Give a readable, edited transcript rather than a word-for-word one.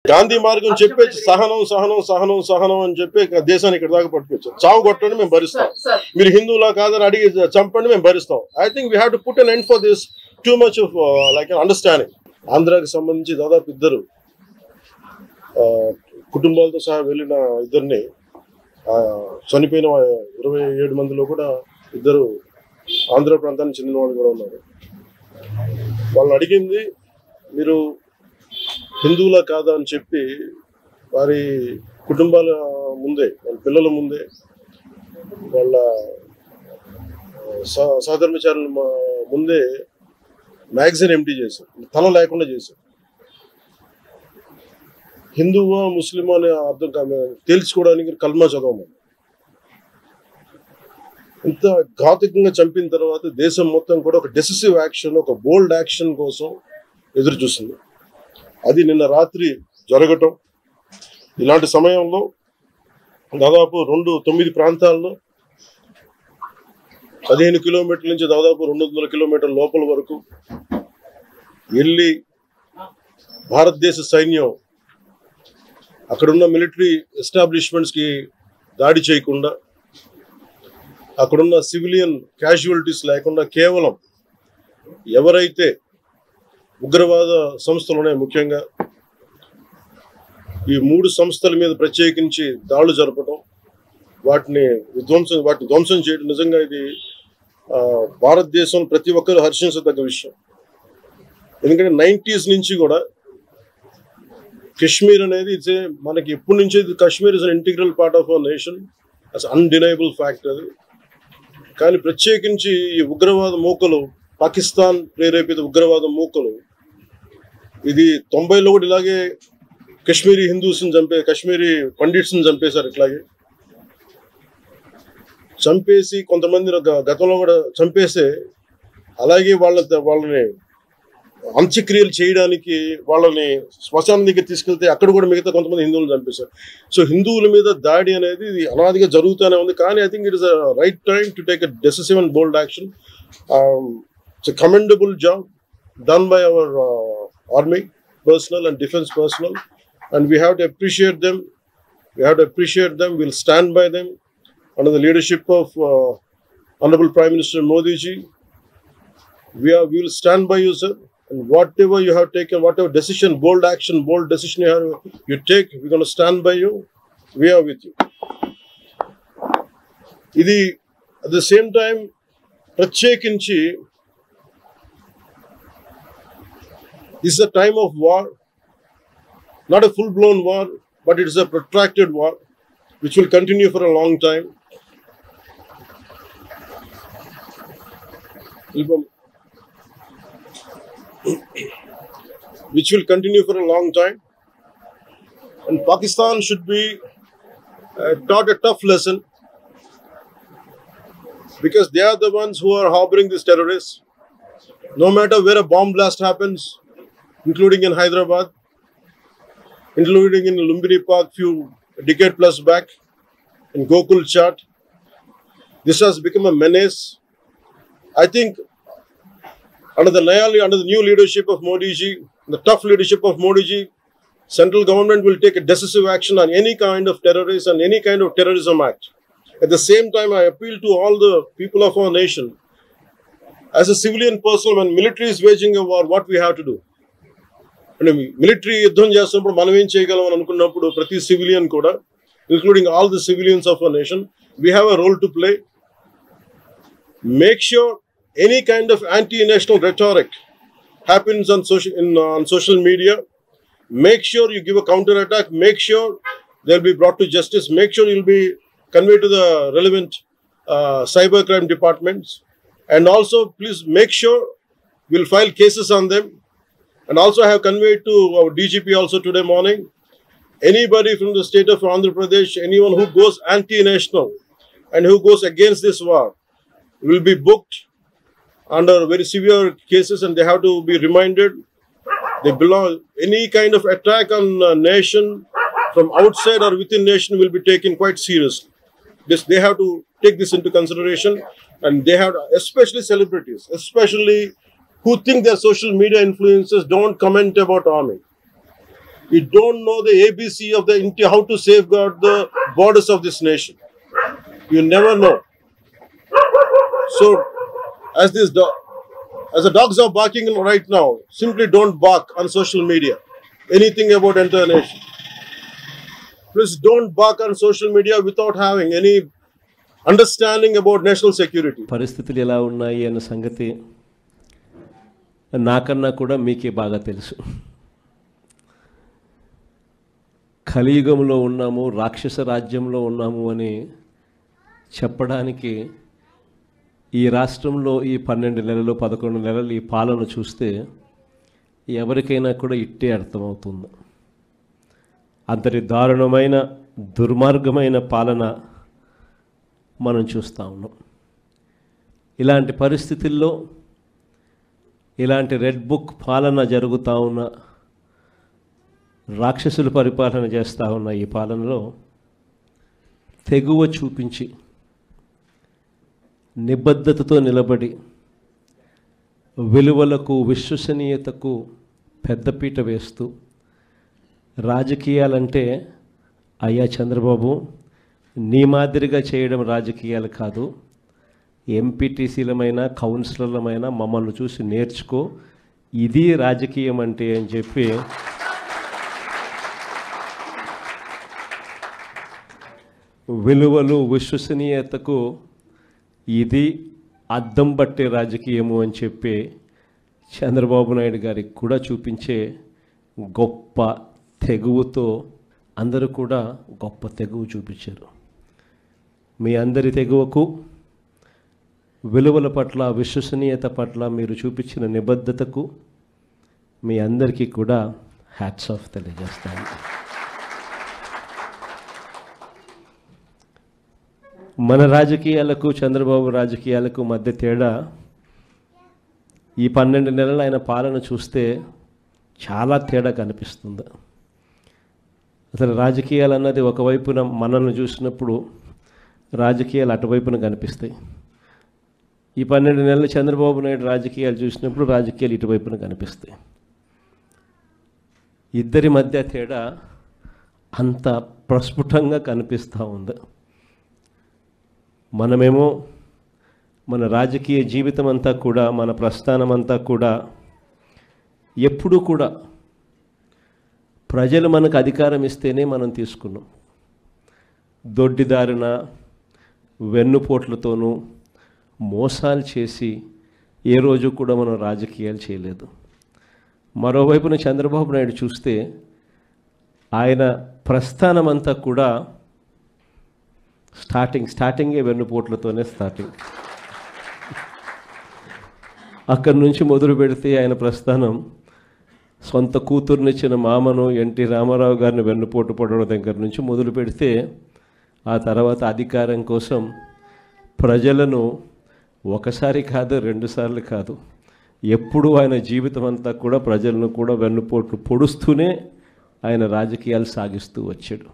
గాంధీ మార్గం చెప్పేసి సహనం సహనం సహనం సహనం అని చెప్పి దేశాన్ని ఇక్కడ దాకా పట్టుకొచ్చారు. చావు కొట్టండి మేము భరిస్తాం, మీరు హిందువులా కాదని అడిగి చంపండి మేము భరిస్తాం. I think we have to put an end for this. Too much of like understanding. ఆంధ్రాకి సంబంధించి దాదాపు ఇద్దరు కుటుంబాలతో సహా వెళ్ళిన ఇద్దరిని చనిపోయిన 27 మందిలో కూడా ఇద్దరు ఆంధ్ర ప్రాంతానికి చెందిన వాళ్ళు కూడా ఉన్నారు. వాళ్ళని అడిగింది మీరు హిందువులా కాదా అని చెప్పి వారి కుటుంబాల ముందే, వాళ్ళ పిల్లల ముందే, వాళ్ళ సహధర్మచారుల ముందే మ్యాగజైన్ ఎంటీ చేశారు, తల లేకుండా చేశారు. హిందువా ముస్లిమా అనే అర్థం తేల్చుకోవడానికి కల్మా చదవమని. ఇంత ఘాతుకంగా చంపిన తర్వాత దేశం మొత్తం కూడా ఒక డెసిసివ్ యాక్షన్, ఒక బోల్డ్ యాక్షన్ కోసం ఎదురు చూసింది. అది నిన్న రాత్రి జరగటం. ఇలాంటి సమయంలో దాదాపు 9 ప్రాంతాల్లో 15 కిలోమీటర్ల నుంచి దాదాపు 200 కిలోమీటర్ల లోపల వరకు వెళ్ళి భారతదేశ సైన్యం అక్కడున్న మిలిటరీ ఎస్టాబ్లిష్మెంట్స్కి దాడి చేయకుండా, అక్కడున్న సివిలియన్ క్యాజువాలిటీస్ లేకుండా కేవలం ఎవరైతే ఉగ్రవాద సంస్థలు ఉన్నాయి, ముఖ్యంగా ఈ 3 సంస్థల మీద ప్రత్యేకించి దాడులు జరపడం, వాటిని ధ్వంసం చేయడం నిజంగా ఇది భారతదేశం ప్రతి ఒక్కరు హర్షించదగ్గ విషయం. ఎందుకంటే 90s నుంచి కూడా కశ్మీర్ అనేది మనకి ఎప్పటి నుంచి Kashmir is an integral part of our nation, as undeniable fact అది. కానీ ప్రత్యేకించి ఈ ఉగ్రవాద మూకలు, పాకిస్తాన్ ప్రేరేపిత ఉగ్రవాద మూకలు, ఇది 90లో కూడా ఇలాగే కశ్మీరీ హిందూస్ని కశ్మీరీ పండిట్స్ని చంపేశారు. ఇట్లాగే చంపేసి కొంతమంది గతంలో కూడా చంపేస్తే అలాగే వాళ్ళని అంత్యక్రియలు చేయడానికి వాళ్ళని శ్మశానం దగ్గర తీసుకెళ్తే అక్కడ కూడా మిగతా కొంతమంది హిందువులు చంపేశారు. సో హిందువుల మీద దాడి అనేది ఇది అనాదిగా జరుగుతూనే ఉంది. కానీ I think it is a right time to take a decisive and bold action. It's a commendable job done by our army personnel and defense personnel, and we have to appreciate them. We'll stand by them under the leadership of Honorable Prime Minister Modi ji. We will stand by you, sir, and whatever you have taken, whatever decision, bold decision you take, we're going to stand by you. We are with you. Idi at the same time ప్రత్యేకించి this is a time of war, not a full-blown war, but it is a protracted war which will continue for a long time. And Pakistan should be taught a tough lesson, because they are the ones who are harboring these terrorists. No matter where a bomb blast happens, including in Hyderabad, including in Lumbini Park decade plus back, in Gokul Chat, this has become a menace. I think under the new leadership of Modi ji, the tough leadership of Modi ji, central government will take a decisive action on any kind of terrorism and any kind of terrorism act. At the same time, I appeal to all the people of our nation, as a civilian person, when military is waging a war, what we have to do? And military యుద్ధం చేస్తున్నప్పుడు మనం ఏం చేయగలం అని అనుకున్నప్పుడు ప్రతి civilian కూడా, including all the civilians of our nation, we have a role to play. Make sure any kind of anti-national rhetoric happens on social media. Make sure you give a counter-attack. Make sure they'll be brought to justice. Make sure you'll be conveyed to the relevant cybercrime departments. And also, please make sure we'll file cases on them. And also, I have conveyed to our DGP also today morning, anybody from the state of Andhra Pradesh, anyone who goes anti-national and who goes against this war will be booked under very severe cases, and they have to be reminded they belong. Any kind of attack on a nation from outside or within nation will be taken quite seriously. They have to take this into consideration, and they have to, especially celebrities, especially who think they're social media influencers, don't comment about army. You don't know the ABC of how to safeguard the borders of this nation. You never know. So, as the dogs are barking right now, simply don't bark on social media. Anything about entire nation. Please don't bark on social media without having any understanding about national security. పరిస్థితులు ఎలా ఉన్నాయి అన్న సంగతి నాకన్నా కూడా మీకే బాగా తెలుసు. కలియుగంలో ఉన్నాము, రాక్షస రాజ్యంలో ఉన్నాము అని చెప్పడానికి ఈ రాష్ట్రంలో ఈ 12 నెలలు 11 నెలలు ఈ పాలన చూస్తే ఎవరికైనా కూడా ఇట్టే అర్థమవుతుంది. అంతటి దారుణమైన దుర్మార్గమైన పాలన మనం చూస్తూ ఉన్నాం. ఇలాంటి పరిస్థితుల్లో ఇలాంటి రెడ్ బుక్ పాలన జరుగుతూ ఉన్న, రాక్షసులు పరిపాలన చేస్తూ ఉన్న ఈ పాలనలో తెగువ చూపించి నిబద్ధతతో నిలబడి విలువలకు విశ్వసనీయతకు పెద్దపీట వేస్తూ రాజకీయాలంటే అయ్యా చంద్రబాబు నీ మాదిరిగా చేయడం రాజకీయాలు కాదు, ఎంపీటీసీలమైనా కౌన్సిలర్లమైనా మమ్మల్ని చూసి నేర్చుకో, ఇది రాజకీయం అంటే అని చెప్పి విలువలు విశ్వసనీయతకు ఇది అద్దం పట్టే రాజకీయము అని చెప్పి చంద్రబాబు నాయుడు గారికి కూడా చూపించే గొప్ప తెగువతో అందరూ కూడా గొప్ప తెగువ చూపించారు. మీ అందరి తెగువకు, విలువల పట్ల, విశ్వసనీయత పట్ల మీరు చూపించిన నిబద్ధతకు మీ అందరికీ కూడా హ్యాట్స్ ఆఫ్ తెలియజేస్తాను. మన రాజకీయాలకు చంద్రబాబు రాజకీయాలకు మధ్య తేడా ఈ 12 నెలలు ఆయన పాలన చూస్తే చాలా తేడా కనిపిస్తుంది. అసలు రాజకీయాలు అన్నది ఒకవైపున మనల్ని చూసినప్పుడు రాజకీయాలు అటువైపున కనిపిస్తాయి. ఈ 12 నెలలు చంద్రబాబు నాయుడు రాజకీయాలు చూసినప్పుడు రాజకీయాలు ఇటువైపున కనిపిస్తాయి. ఇద్దరి మధ్య తేడా అంత ప్రస్ఫుటంగా కనిపిస్తూ ఉంది. మనమేమో మన రాజకీయ జీవితం అంతా కూడా, మన ప్రస్థానం అంతా కూడా ఎప్పుడూ కూడా ప్రజలు మనకు అధికారం ఇస్తేనే మనం తీసుకున్నాం. దొడ్డిదారిన వెన్నుపోట్లతోనూ మోసాలు చేసి ఏ రోజు కూడా మనం రాజకీయాలు చేయలేదు. మరోవైపున చంద్రబాబు నాయుడు చూస్తే ఆయన ప్రస్థానం అంతా కూడా స్టార్టింగే వెన్నుపోట్లతోనే స్టార్టింగ్. అక్కడి నుంచి మొదలు పెడితే ఆయన ప్రస్థానం సొంత కూతుర్నిచ్చిన మామను ఎన్టీ రామారావు గారిని వెన్నుపోటు పడడం దగ్గర నుంచి మొదలు పెడితే, ఆ తర్వాత అధికారం కోసం ప్రజలను ఒకసారి కాదు, 2 సార్లు కాదు, ఎప్పుడూ ఆయన జీవితం అంతా కూడా ప్రజలను కూడా వెన్నుపోట్లు పొడుస్తూనే ఆయన రాజకీయాలు సాగిస్తూ వచ్చాడు.